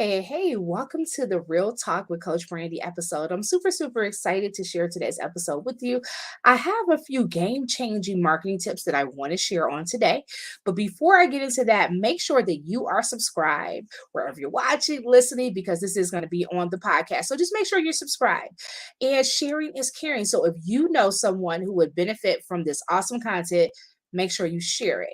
Hey, welcome to the Real Talk with Coach Brandi episode. I'm super excited to share today's episode with you. I have a few game changing marketing tips that I want to share on today. But before I get into that, make sure that you are subscribed wherever you're watching, listening, because this is going to be on the podcast. So just make sure you're subscribed. And sharing is caring. So if you know someone who would benefit from this awesome content, make sure you share it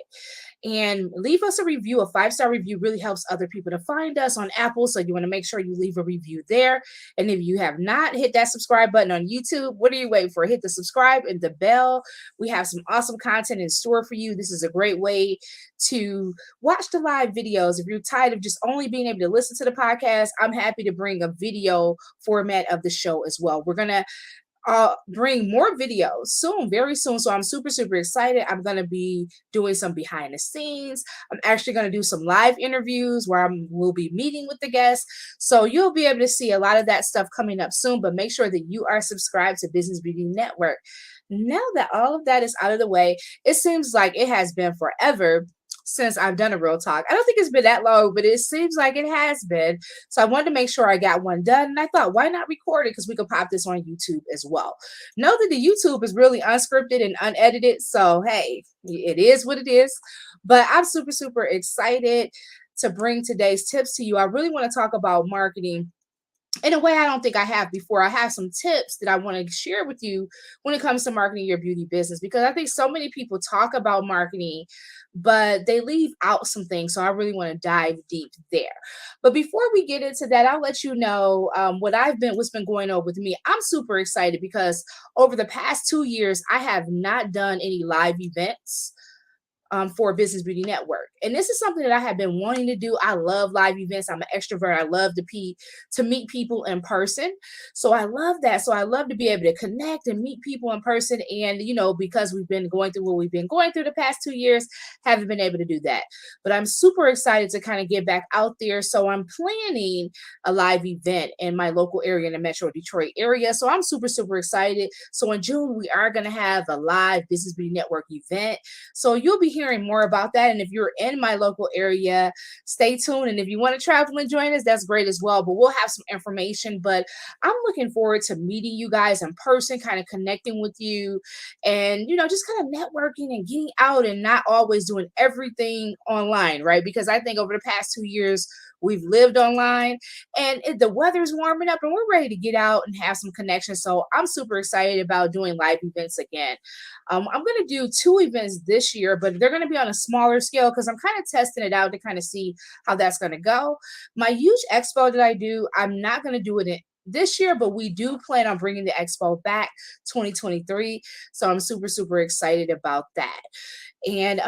and leave us a review. A 5-star review really helps other people to find us on Apple. So you want to make sure you leave a review there. And if you have not hit that subscribe button on YouTube, what are you waiting for? Hit the subscribe and the bell. We have some awesome content in store for you. This is a great way to watch the live videos. If you're tired of just only being able to listen to the podcast, I'm happy to bring a video format of the show as well. We're going to bring more videos soon, very soon. So I'm super excited. I'm going to be doing some behind the scenes. I'm actually going to do some live interviews where we'll be meeting with the guests. So you'll be able to see a lot of that stuff coming up soon, but make sure that you are subscribed to Business Beauty Network. Now that all of that is out of the way, it seems like it has been forever since I've done a real talk. I don't think it's been that long, but it seems like it has been. So I wanted to make sure I got one done. And I thought, why not record it? Because we could pop this on YouTube as well. Know that the YouTube is really unscripted and unedited. So, hey, it is what it is. But I'm super excited to bring today's tips to you. I really want to talk about marketing in a way I don't think I have before. I have some tips that I want to share with you when it comes to marketing your beauty business, because I think so many people talk about marketing, but they leave out some things. So I really want to dive deep there. But before we get into that, I'll let you know what's been going on with me. I'm super excited because over the past 2 years, I have not done any live events for Business Beauty Network. And this is something that I have been wanting to do. I love live events. I'm an extrovert. I love to meet people in person. So I love that. So I love to be able to connect and meet people in person. And, because we've been going through what we've been going through the past 2 years, haven't been able to do that. But I'm super excited to kind of get back out there. So I'm planning a live event in my local area, in the Metro Detroit area. So I'm super excited. So in June, we are going to have a live Business Beauty Network event. So you'll be hearing more about that. And if you're in my local area, stay tuned. And if you want to travel and join us, that's great as well. But we'll have some information. But I'm looking forward to meeting you guys in person, kind of connecting with you and, just kind of networking and getting out and not always doing everything online, right? Because I think over the past 2 years, we've lived online and the weather's warming up and we're ready to get out and have some connections. So I'm super excited about doing live events again. I'm going to do 2 events this year, but they're going to be on a smaller scale because I'm kind of testing it out to kind of see how that's going to go. My huge expo that I do, I'm not going to do it this year, but we do plan on bringing the expo back 2023. So I'm super excited about that. And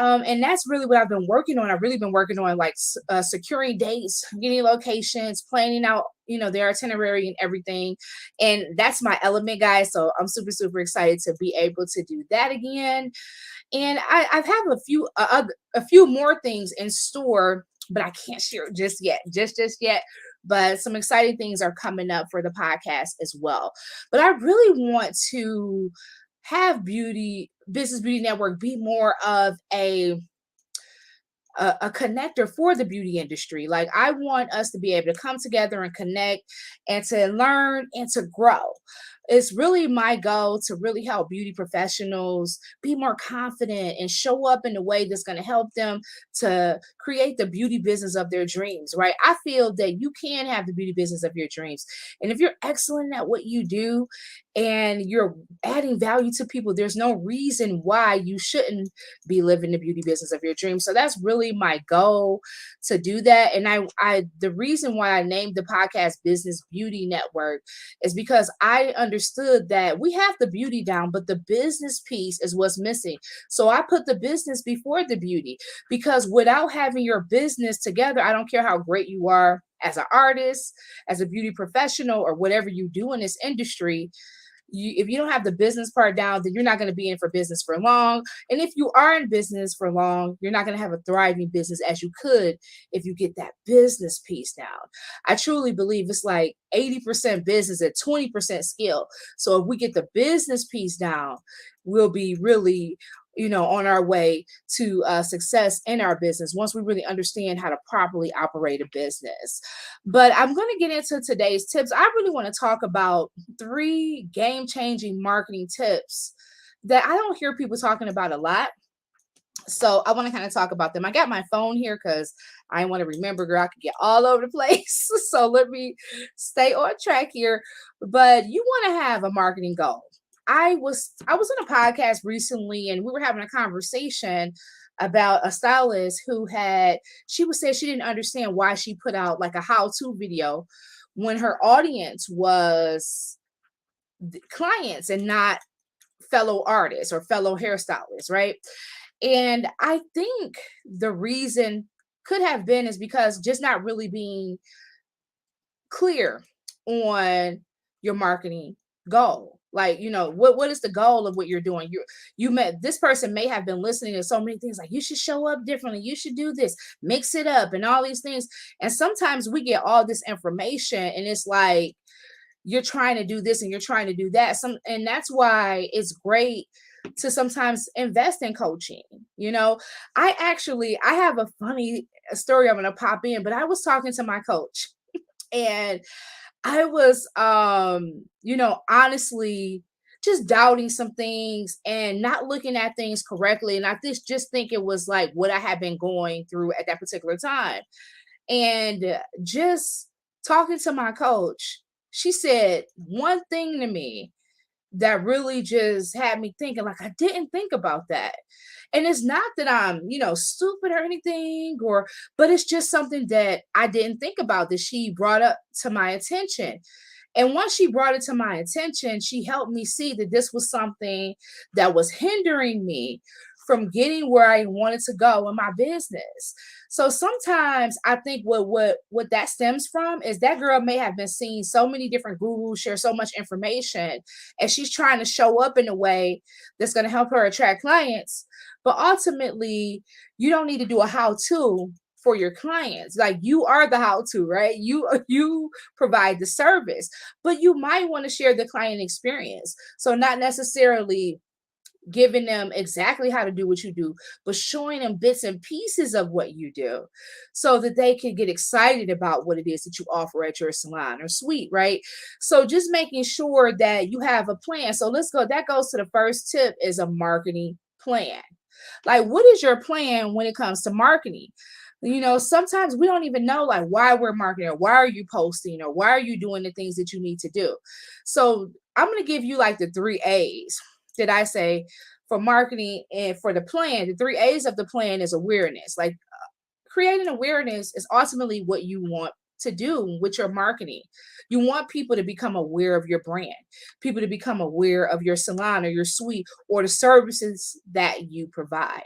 that's really what I've been working on. I've really been working on like securing dates, getting locations, planning out, their itinerary and everything. And that's my element, guys. So I'm super excited to be able to do that again. And I have a few more things in store, but I can't share it just yet. But some exciting things are coming up for the podcast as well. But I really want to have Business Beauty Network be more of a connector for the beauty industry. Like I want us to be able to come together and connect and to learn and to grow. It's really my goal to really help beauty professionals be more confident and show up in a way that's going to help them to create the beauty business of their dreams, right? I feel that you can have the beauty business of your dreams. And if you're excellent at what you do and you're adding value to people, there's no reason why you shouldn't be living the beauty business of your dreams. So that's really my goal, to do that. And I the reason why I named the podcast Business Beauty Network is because I understood that we have the beauty down, but the business piece is what's missing. So I put the business before the beauty, because without having your business together, I don't care how great you are as an artist, as a beauty professional, or whatever you do in this industry. If you don't have the business part down, then you're not going to be in for business for long. And if you are in business for long, you're not going to have a thriving business as you could if you get that business piece down. I truly believe it's like 80% business and 20% skill. So if we get the business piece down, we'll be really on our way to success in our business once we really understand how to properly operate a business. But I'm going to get into today's tips. I really want to talk about 3 game-changing marketing tips that I don't hear people talking about a lot. So I want to kind of talk about them. I got my phone here because I want to remember, girl, I could get all over the place. So let me stay on track here. But you want to have a marketing goal. I was on a podcast recently and we were having a conversation about a stylist who she was saying she didn't understand why she put out like a how-to video when her audience was clients and not fellow artists or fellow hairstylists, right? And I think the reason could have been is because just not really being clear on your marketing goal. Like, what is the goal of what you're doing? You met this person may have been listening to so many things like you should show up differently, you should do this, mix it up, and all these things. And sometimes we get all this information and it's like you're trying to do this and you're trying to do that. And that's why it's great to sometimes invest in coaching. I have a funny story I'm going to pop in, but I was talking to my coach and I was honestly just doubting some things and not looking at things correctly, and I just think it was like what I had been going through at that particular time. And just talking to my coach, she said one thing to me that really just had me thinking, like, I didn't think about that. And it's not that I'm, stupid or anything, but it's just something that I didn't think about that she brought up to my attention. And once she brought it to my attention, she helped me see that this was something that was hindering me from getting where I wanted to go in my business. So sometimes I think what that stems from is that girl may have been seeing so many different gurus share so much information, and she's trying to show up in a way that's going to help her attract clients. But ultimately, you don't need to do a how-to for your clients. Like, you are the how-to, right? You provide the service, but you might want to share the client experience. So not necessarily giving them exactly how to do what you do, but showing them bits and pieces of what you do so that they can get excited about what it is that you offer at your salon or suite, right? So just making sure that you have a plan. So let's go. That goes to the first tip, is a marketing plan. Like, what is your plan when it comes to marketing? Sometimes we don't even know like why we're marketing, or why are you posting, or why are you doing the things that you need to do. So I'm going to give you like the 3 A's that I say for marketing. And for the plan, the 3 A's of the plan is awareness. Like, creating awareness is ultimately what you want to do with your marketing. You want people to become aware of your brand, people to become aware of your salon or your suite or the services that you provide.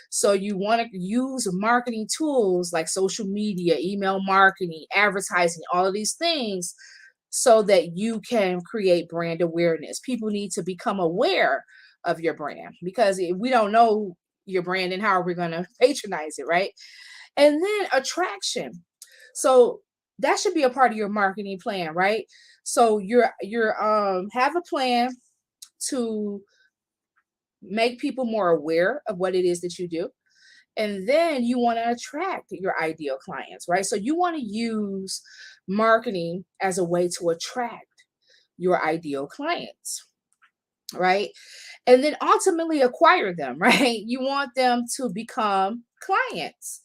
So you want to use marketing tools like social media, email marketing, advertising, all of these things so that you can create brand awareness. People need to become aware of your brand, because if we don't know your brand, and how are we going to patronize it, right? And then attraction. So that should be a part of your marketing plan, right? So you're have a plan to make people more aware of what it is that you do. And then you want to attract your ideal clients, right? So you want to use marketing as a way to attract your ideal clients, right? And then ultimately acquire them, right? You want them to become clients.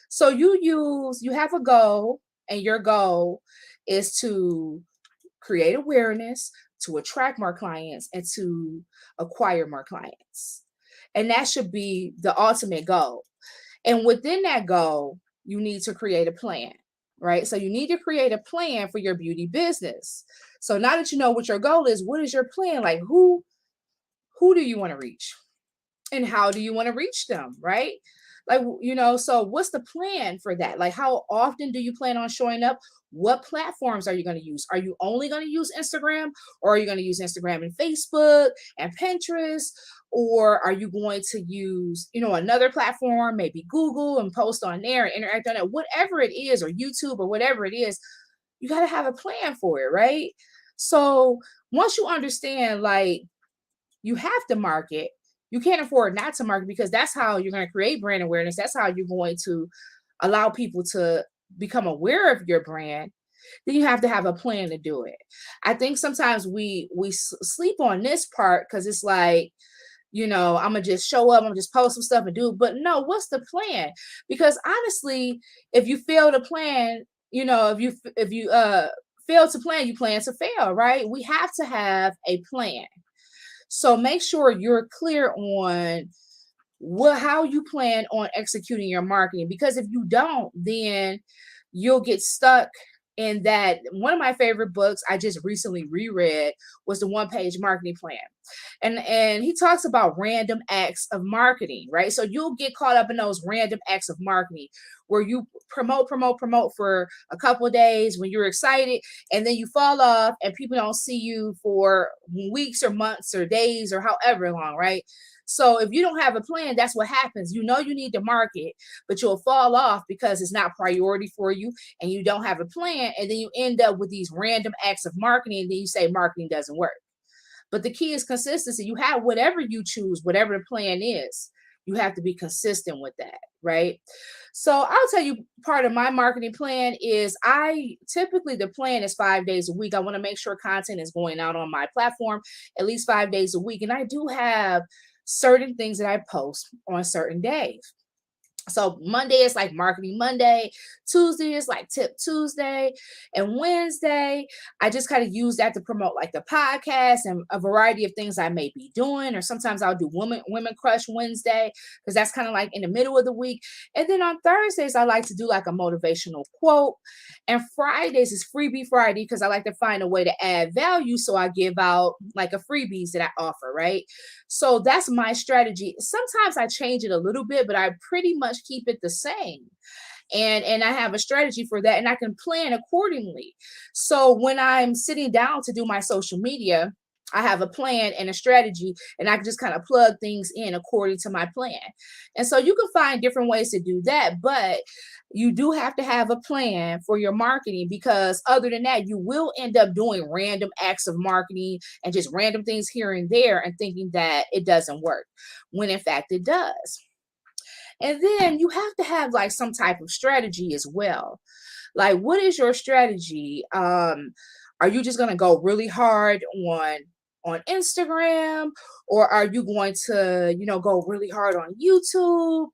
So you have a goal, and your goal is to create awareness, to attract more clients, and to acquire more clients. And that should be the ultimate goal. And within that goal, you need to create a plan, right? So you need to create a plan for your beauty business. So now that you know what your goal is, what is your plan? Like, who do you want to reach? And how do you want to reach them, right? Like, so what's the plan for that? Like, how often do you plan on showing up? What platforms are you going to use? Are you only going to use Instagram, or are you going to use Instagram and Facebook and Pinterest? Or are you going to use, another platform, maybe Google, and post on there and interact on it? Whatever it is, or YouTube, or whatever it is, you got to have a plan for it, right? So once you understand, like, you have to market, you can't afford not to market because that's how you're going to create brand awareness. That's how you're going to allow people to become aware of your brand. Then you have to have a plan to do it. I think sometimes we sleep on this part because it's like, I'm gonna just show up, I'm gonna just post some stuff and do it. But no, what's the plan? Because honestly, if you fail to plan, if you fail to plan, you plan to fail, right? We have to have a plan. So make sure you're clear on how you plan on executing your marketing, because if you don't, then you'll get stuck in that. One of my favorite books I just recently reread was the One Page Marketing Plan, and he talks about random acts of marketing, right? So you'll get caught up in those random acts of marketing where you promote for a couple of days when you're excited, and then you fall off and people don't see you for weeks or months or days or however long, right? So if you don't have a plan, that's what happens. You need to market, but you'll fall off because it's not priority for you and you don't have a plan. And then you end up with these random acts of marketing. And then you say marketing doesn't work. But the key is consistency. You have whatever you choose, whatever the plan is, you have to be consistent with that, right? So I'll tell you, part of my marketing plan is the plan is 5 days a week. I want to make sure content is going out on my platform at least 5 days a week. And I do have certain things that I post on certain days. So Monday is like Marketing Monday, Tuesday is like Tip Tuesday, and Wednesday, I just kind of use that to promote like the podcast and a variety of things I may be doing. Or sometimes I'll do Women Crush Wednesday because that's kind of like in the middle of the week. And then on Thursdays, I like to do like a motivational quote. And Fridays is Freebie Friday because I like to find a way to add value. So I give out like a freebies that I offer, right? So that's my strategy. Sometimes I change it a little bit, but I pretty much keep it the same. And I have a strategy for that, and I can plan accordingly. So when I'm sitting down to do my social media, I have a plan and a strategy, and I can just kind of plug things in according to my plan. And so you can find different ways to do that, but you do have to have a plan for your marketing, because other than that, you will end up doing random acts of marketing and just random things here and there and thinking that it doesn't work, when in fact it does. And then you have to have like some type of strategy as well. Like, what is your strategy? Are you just going to go really hard on Instagram, or are you going to, go really hard on YouTube?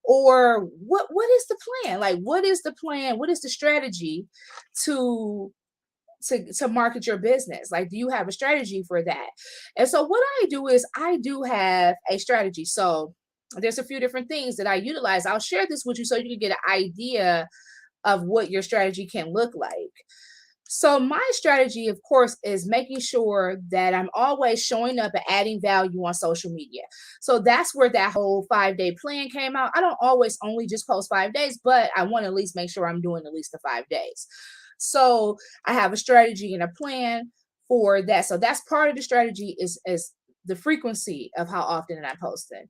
Or what is the plan? Like, what is the plan? What is the strategy to market your business? Like, do you have a strategy for that? And so what I do is I do have a strategy. So there's a few different things that I utilize. I'll share this with you so you can get an idea of what your strategy can look like. So my strategy, of course, is making sure that I'm always showing up and adding value on social media. So that's where that whole 5-day plan came out. I don't always only just post 5 days, but I want to at least make sure I'm doing at least the 5 days. So I have a strategy and a plan for that. So that's part of the strategy, is the frequency of how often I'm posting.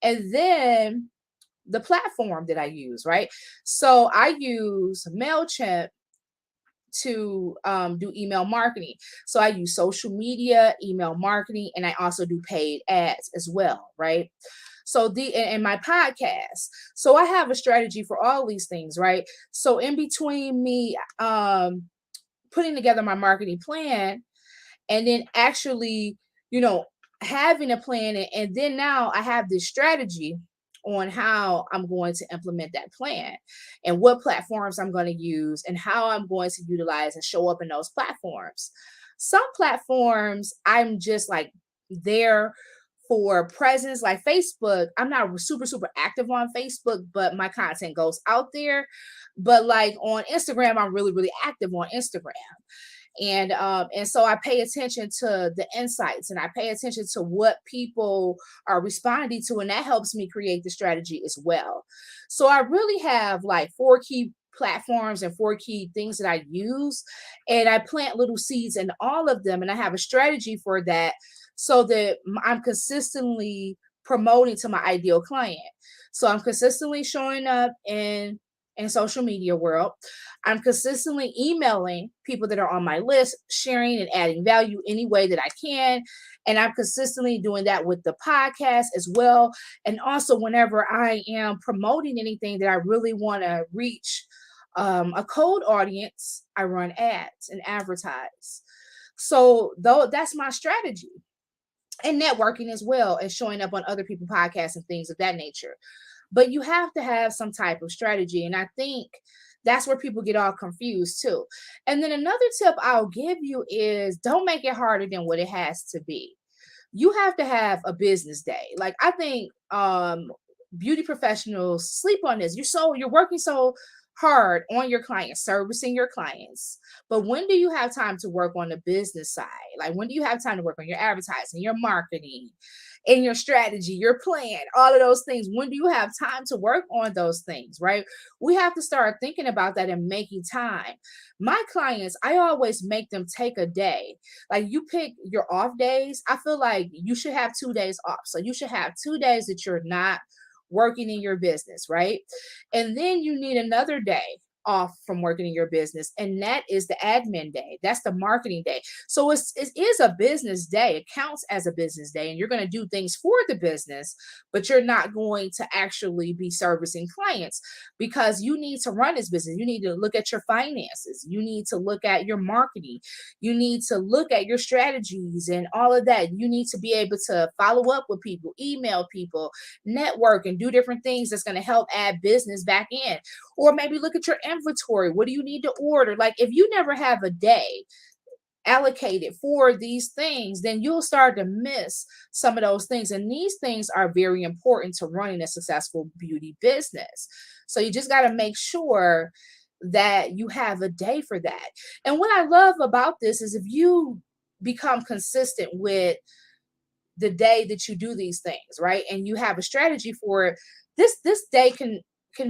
And then the platform that I use, right? So I use MailChimp to do email marketing. So I use social media, email marketing, and I also do paid ads as well, right? So and my podcast. So I have a strategy for all these things, right? So in between me putting together my marketing plan and then actually, having a plan, and then now I have this strategy on how I'm going to implement that plan and what platforms I'm going to use and how I'm going to utilize and show up in those platforms. Some platforms I'm just like there for presence, like Facebook. I'm not super active on Facebook, but my content goes out there. But like on Instagram, I'm really active on Instagram. And so I pay attention to the insights, and I pay attention to what people are responding to, and that helps me create the strategy as well. So I really have like 4 key platforms and 4 key things that I use, and I plant little seeds in all of them, and I have a strategy for that so that I'm consistently promoting to my ideal client. So I'm consistently showing up in social media world. I'm consistently emailing people that are on my list, sharing and adding value any way that I can. And I'm consistently doing that with the podcast as well. And also, whenever I am promoting anything that I really want to reach a cold audience, I run ads and advertise. So, though, that's my strategy, and networking as well as showing up on other people's podcasts and things of that nature. But you have to have some type of strategy. And I think that's where people get all confused too. And then another tip I'll give you is don't make it harder than what it has to be. You have to have a business day. Like I think beauty professionals sleep on this. You're working so hard on your clients, servicing your clients. But when do you have time to work on the business side? Like when do you have time to work on your advertising, your marketing, and your strategy, your plan, all of those things? When do you have time to work on those things, right? We have to start thinking about that and making time. My clients, I always make them take a day. Like you pick your off days. I feel like you should have 2 days off. So you should have 2 days that you're not working in your business, right? And then you need another day off from working in your business, and that is the admin day. That's the marketing day. So it is a business day. It counts as a business day, and you're going to do things for the business, but you're not going to actually be servicing clients because you need to run this business. You need to look at your finances. You need to look at your marketing. You need to look at your strategies and all of that. You need to be able to follow up with people, email people, network, and do different things that's going to help add business back in. Or maybe look at your inventory. What do you need to order? Like if you never have a day allocated for these things, then you'll start to miss some of those things. And these things are very important to running a successful beauty business. So you just got to make sure that you have a day for that. And what I love about this is if you become consistent with the day that you do these things, right? And you have a strategy for it, this day can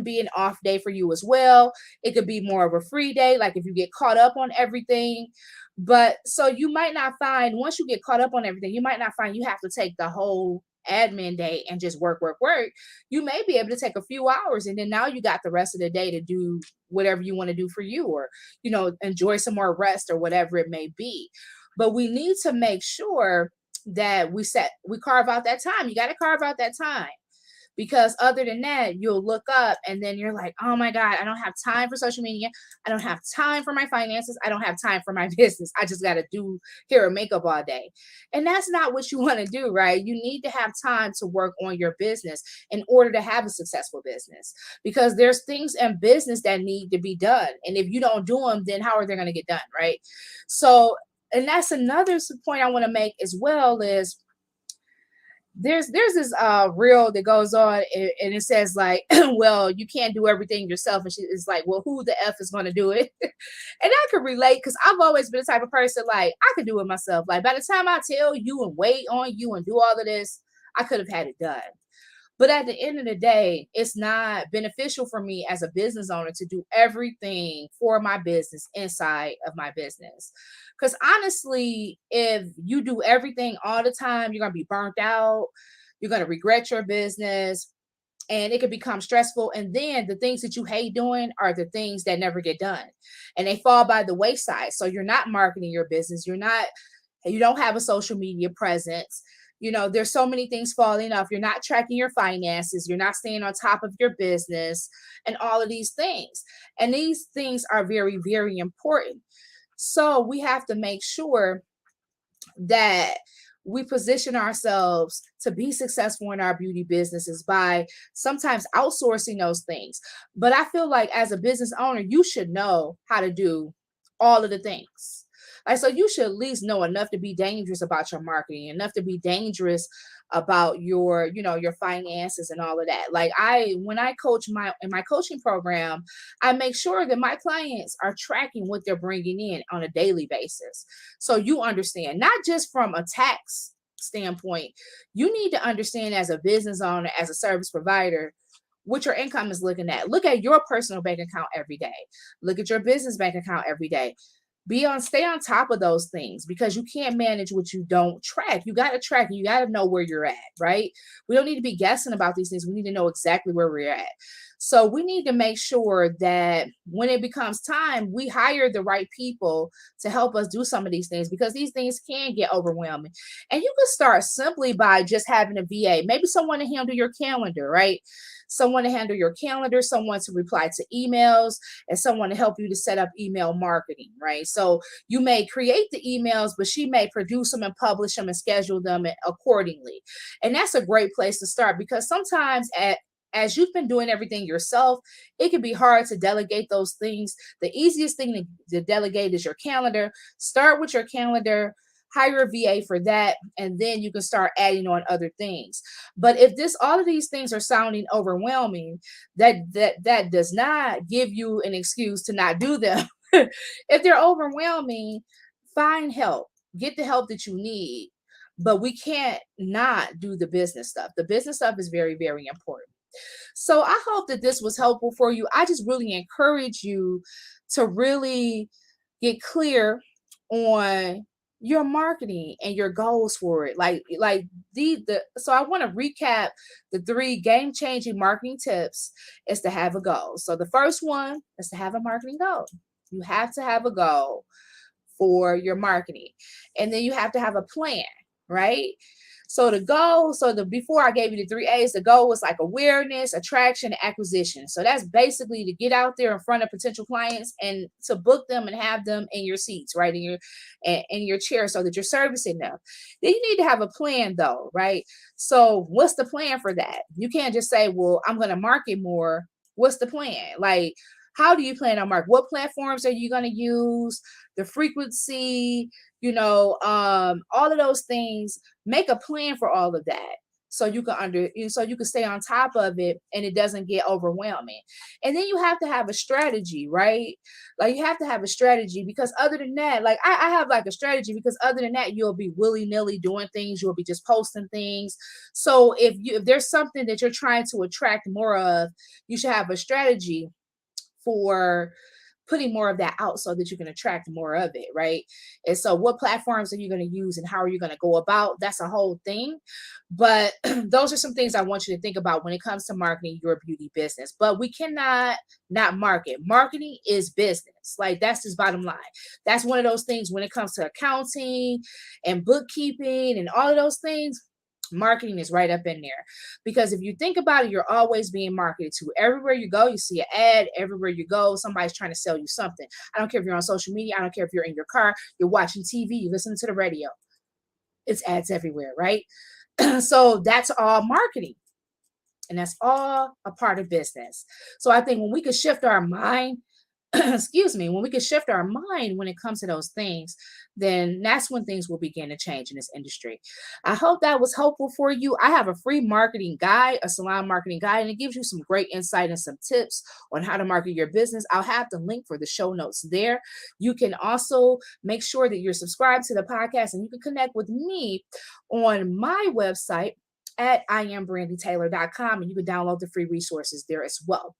be an off day for you as well. It could be more of a free day, like if you get caught up on everything. But so you might not find, once you get caught up on everything, you might not find you have to take the whole admin day and just work, work, work. You may be able to take a few hours, and then now you got the rest of the day to do whatever you want to do for you, or enjoy some more rest or whatever it may be. But we need to make sure that we carve out that time. You got to carve out that time, because other than that, you'll look up and then you're like, oh my God, I don't have time for social media. I don't have time for my finances. I don't have time for my business. I just got to do hair and makeup all day. And that's not what you want to do, right? You need to have time to work on your business in order to have a successful business, because there's things in business that need to be done. And if you don't do them, then how are they going to get done, right? So, and that's another point I want to make as well is there's this reel that goes on, and it says like, well, you can't do everything yourself, and it's like, well, who the f is going to do it? And I can relate, because I've always been the type of person like I could do it myself. Like by the time I tell you and wait on you and do all of this, I could have had it done. But at the end of the day, it's not beneficial for me as a business owner to do everything for my business inside of my business. Because honestly, if you do everything all the time, you're going to be burnt out. You're going to regret your business, and it could become stressful. And then the things that you hate doing are the things that never get done, and they fall by the wayside. So you're not marketing your business. You don't have a social media presence. There's so many things falling off. You're not tracking your finances. You're not staying on top of your business and all of these things. And these things are very, very important. So we have to make sure that we position ourselves to be successful in our beauty businesses by sometimes outsourcing those things. But I feel like as a business owner, you should know how to do all of the things. Like, so you should at least know enough to be dangerous about your marketing, enough to be dangerous about your finances and all of that. Like when I coach in my coaching program, I make sure that my clients are tracking what they're bringing in on a daily basis. So you understand, not just from a tax standpoint, you need to understand as a business owner, as a service provider, what your income is looking at. Look at your personal bank account every day. Look at your business bank account every day. Stay on top of those things, because you can't manage what you don't track. You got to track, and you got to know where you're at, right? We don't need to be guessing about these things. We need to know exactly where we're at. So we need to make sure that when it becomes time, we hire the right people to help us do some of these things, because these things can get overwhelming. And you can start simply by just having a VA, maybe someone to handle your calendar, right? Someone to handle your calendar, someone to reply to emails, and someone to help you to set up email marketing, right? So you may create the emails, but she may produce them and publish them and schedule them accordingly. And that's a great place to start, because sometimes as you've been doing everything yourself, it can be hard to delegate those things. The easiest thing to delegate is your calendar. Start with your calendar, hire a VA for that, and then you can start adding on other things. But if this all of these things are sounding overwhelming, that does not give you an excuse to not do them. If they're overwhelming, find help. Get the help that you need. But we can't not do the business stuff. The business stuff is very, very important. So I hope that this was helpful for you. I just really encourage you to really get clear on your marketing and your goals for it. Like the so I want to recap the three game-changing marketing tips is to have a goal. So the first one is to have a marketing goal. You have to have a goal for your marketing. And then you have to have a plan, right? So the goal, so the before I gave you the three A's, the goal was like awareness, attraction, acquisition. So that's basically to get out there in front of potential clients and to book them and have them in your seats, right? In your chair, so that you're servicing them. Then you need to have a plan though, right? So what's the plan for that? You can't just say, well, I'm gonna market more. What's the plan? Like, how do you plan on market? What platforms are you going to use? The frequency, all of those things. Make a plan for all of that, so you can stay on top of it and it doesn't get overwhelming. And then you have to have a strategy, right? Like you have to have a strategy, because other than that, like I have like a strategy, because other than that, you'll be willy-nilly doing things, you'll be just posting things. So if there's something that you're trying to attract more of, you should have a strategy for putting more of that out so that you can attract more of it, right? And so what platforms are you going to use and how are you going to go about? That's a whole thing. But those are some things I want you to think about when it comes to marketing your beauty business. But we cannot not market. Marketing is business. Like that's just bottom line. That's one of those things when it comes to accounting and bookkeeping and all of those things. Marketing is right up in there, because if you think about it, you're always being marketed to. Everywhere you go, you see an ad. Everywhere you go, somebody's trying to sell you something. I don't care if you're on social media, I don't care if you're in your car, you're watching TV, you listen to the radio, it's ads everywhere, right? So that's all marketing, and that's all a part of business. So I think when we could shift our mind, excuse me, when we can shift our mind when it comes to those things, then that's when things will begin to change in this industry. I hope that was helpful for you. I have a free marketing guide, a salon marketing guide, and it gives you some great insight and some tips on how to market your business. I'll have the link for the show notes there. You can also make sure that you're subscribed to the podcast, and you can connect with me on my website at iambrandytaylor.com, and you can download the free resources there as well.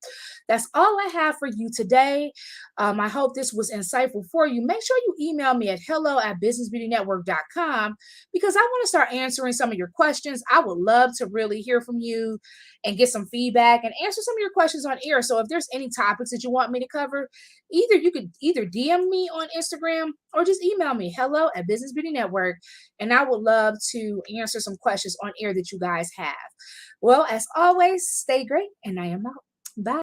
That's all I have for you today. I hope this was insightful for you. Make sure you email me at hello@businessbeautynetwork.com, because I want to start answering some of your questions. I would love to really hear from you and get some feedback and answer some of your questions on air. So if there's any topics that you want me to cover, you could DM me on Instagram or just email me hello@businessbeautynetwork, and I would love to answer some questions on air that you guys have. Well, as always, stay great, and I am out. Bye.